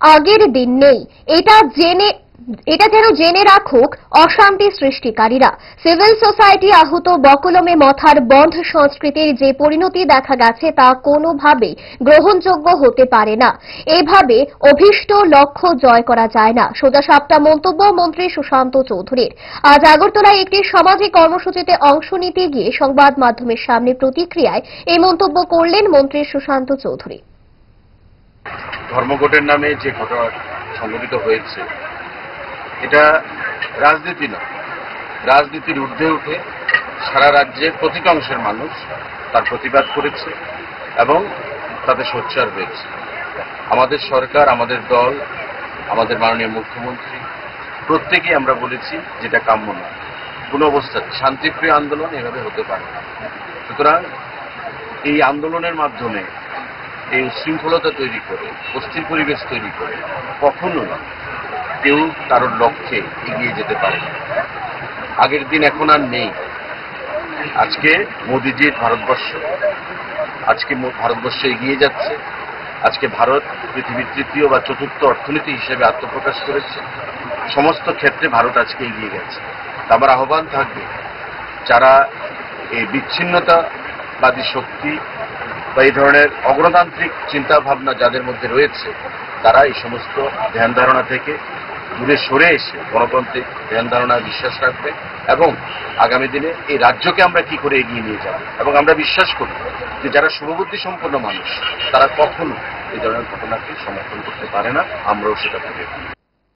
আগের দিন নেই, এটা যেন জেনে রাখুক অশান্তি সৃষ্টিকারীরা। সিভিল সোসাইটি আহত বকলমে মথার বন্ধ সংস্কৃতির যে পরিণতি দেখা গেছে তা কোনোভাবেই গ্রহণযোগ্য হতে পারে না। এভাবে অভীষ্ট লক্ষ্য জয় করা যায় না। সোজাসাপটা মন্তব্য মন্ত্রী সুশান্ত চৌধুরীর। আজ আগরতলায় একটি সামাজিক কর্মসূচিতে অংশ নিতে গিয়ে সংবাদ মাধ্যমের সামনে প্রতিক্রিয়ায় এই মন্তব্য করলেন মন্ত্রী সুশান্ত চৌধুরী। ধর্মঘটের নামে যে ঘটনা সংঘটিত হয়েছে এটা রাজনীতি নয়, রাজনীতির ঊর্ধ্বে উঠে সারা রাজ্যের প্রতিটি অংশের মানুষ তার প্রতিবাদ করেছে এবং তাতে সোচ্চার হয়েছে। আমাদের সরকার, আমাদের দল, আমাদের মাননীয় মুখ্যমন্ত্রী প্রত্যেকেই আমরা বলেছি যেটা কাম্য নয়, কোনো অবস্থাতে শান্তিপ্রিয় আন্দোলন এভাবে হতে পারে না। সুতরাং এই আন্দোলনের মাধ্যমে এই উশৃঙ্খলতা তৈরি করে, অস্থির পরিবেশ তৈরি করে কখনো কেউ কারোর লক্ষ্যে এগিয়ে যেতে পারে না। আগের দিন এখন আর নেই। আজকে মোদিজির ভারতবর্ষ, আজকে ভারতবর্ষ এগিয়ে যাচ্ছে। আজকে ভারত পৃথিবীর তৃতীয় বা চতুর্থ অর্থনীতি হিসেবে আত্মপ্রকাশ করেছে। সমস্ত ক্ষেত্রে ভারত আজকে এগিয়ে গেছে। আমার আহ্বান থাকবে, যারা এই বিচ্ছিন্নতাবাদী শক্তি বা এই ধরনের অগণতান্ত্রিক চিন্তা ভাবনা যাদের মধ্যে রয়েছে, তারা এই সমস্ত ধ্যান ধারণা থেকে দূরে সরে এসে গণতান্ত্রিক ধ্যান ধারণায় বিশ্বাস রাখবে এবং আগামী দিনে এই রাজ্যকে আমরা কি করে এগিয়ে নিয়ে যাব। এবং আমরা বিশ্বাস করি যে যারা শুভবুদ্ধি সম্পন্ন মানুষ তারা কখনো এই ধরনের ঘটনাকে সমর্থন করতে পারে না। আমরাও সেটা ভেবে